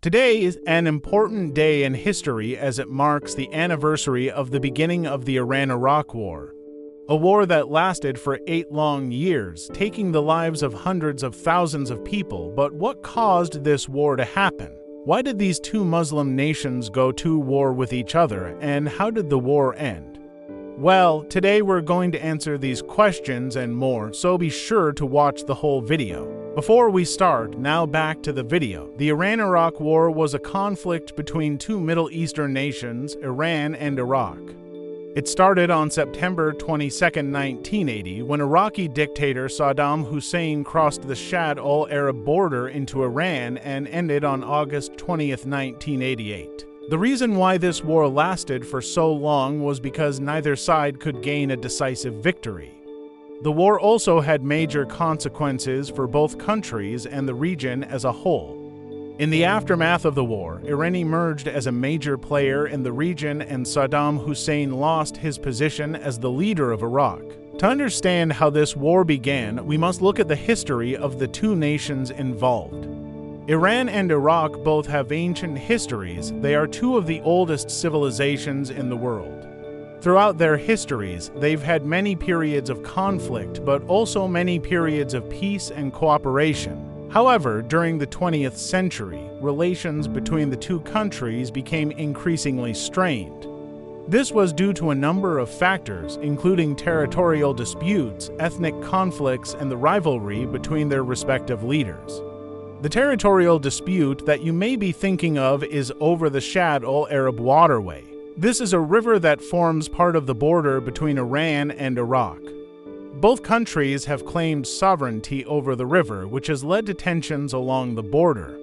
Today is an important day in history as it marks the anniversary of the beginning of the Iran-Iraq War, a war that lasted for 8 long years, taking the lives of hundreds of thousands of people. But what caused this war to happen? Why did these two Muslim nations go to war with each other, and how did the war end? Well, today we're going to answer these questions and more, so be sure to watch the whole video. Before we start, now back to the video. The Iran-Iraq War was a conflict between two Middle Eastern nations, Iran and Iraq. It started on September 22, 1980, when Iraqi dictator Saddam Hussein crossed the Shad al-Arab border into Iran, and ended on August 20, 1988. The reason why this war lasted for so long was because neither side could gain a decisive victory. The war also had major consequences for both countries and the region as a whole. In the aftermath of the war, Iran emerged as a major player in the region, and Saddam Hussein lost his position as the leader of Iraq. To understand how this war began, we must look at the history of the two nations involved. Iran and Iraq both have ancient histories. They are two of the oldest civilizations in the world. Throughout their histories, they've had many periods of conflict, but also many periods of peace and cooperation. However, during the 20th century, relations between the two countries became increasingly strained. This was due to a number of factors, including territorial disputes, ethnic conflicts, and the rivalry between their respective leaders. The territorial dispute that you may be thinking of is over the Shad al-Arab waterway. This is a river that forms part of the border between Iran and Iraq. Both countries have claimed sovereignty over the river, which has led to tensions along the border.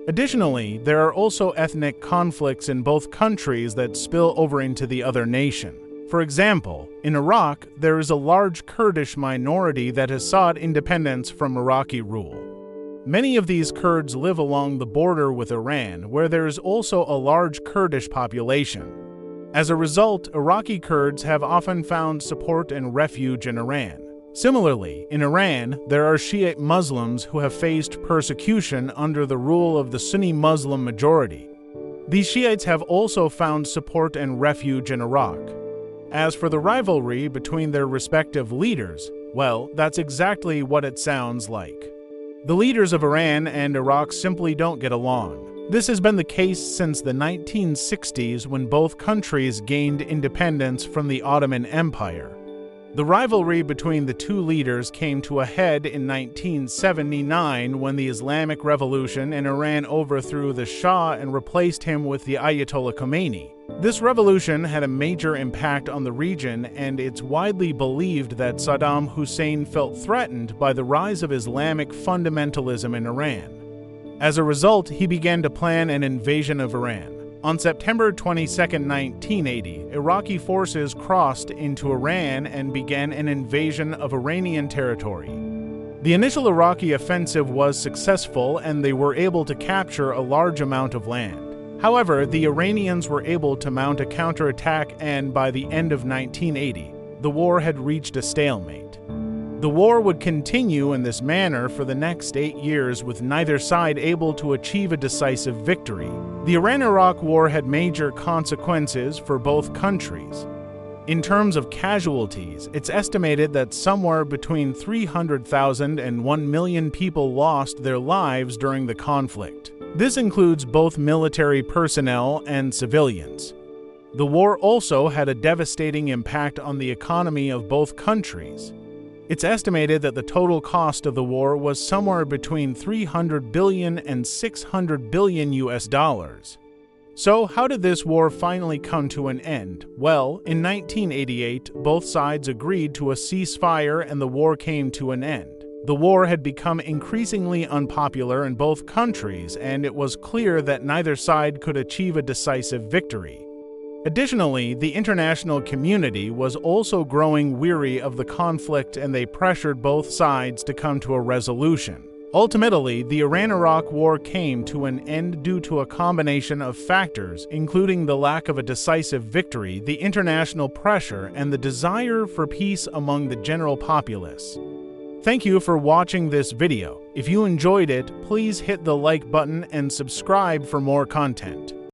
Additionally, there are also ethnic conflicts in both countries that spill over into the other nation. For example, in Iraq, there is a large Kurdish minority that has sought independence from Iraqi rule. Many of these Kurds live along the border with Iran, where there is also a large Kurdish population. As a result, Iraqi Kurds have often found support and refuge in Iran. Similarly, in Iran, there are Shiite Muslims who have faced persecution under the rule of the Sunni Muslim majority. These Shiites have also found support and refuge in Iraq. As for the rivalry between their respective leaders, well, that's exactly what it sounds like. The leaders of Iran and Iraq simply don't get along. This has been the case since the 1960s, when both countries gained independence from the Ottoman Empire. The rivalry between the two leaders came to a head in 1979 when the Islamic Revolution in Iran overthrew the Shah and replaced him with the Ayatollah Khomeini. This revolution had a major impact on the region, and it's widely believed that Saddam Hussein felt threatened by the rise of Islamic fundamentalism in Iran. As a result, he began to plan an invasion of Iran. On September 22, 1980, Iraqi forces crossed into Iran and began an invasion of Iranian territory. The initial Iraqi offensive was successful, and they were able to capture a large amount of land. However, the Iranians were able to mount a counterattack, and by the end of 1980, the war had reached a stalemate. The war would continue in this manner for the next 8 years, with neither side able to achieve a decisive victory. The Iran-Iraq War had major consequences for both countries. In terms of casualties, it's estimated that somewhere between 300,000 and 1 million people lost their lives during the conflict. This includes both military personnel and civilians. The war also had a devastating impact on the economy of both countries. It's estimated that the total cost of the war was somewhere between $300 billion and $600 billion US. So, how did this war finally come to an end? Well, in 1988, both sides agreed to a ceasefire and the war came to an end. The war had become increasingly unpopular in both countries, and it was clear that neither side could achieve a decisive victory. Additionally, the international community was also growing weary of the conflict, and they pressured both sides to come to a resolution. Ultimately, the Iran-Iraq War came to an end due to a combination of factors, including the lack of a decisive victory, the international pressure, and the desire for peace among the general populace. Thank you for watching this video. If you enjoyed it, please hit the like button and subscribe for more content.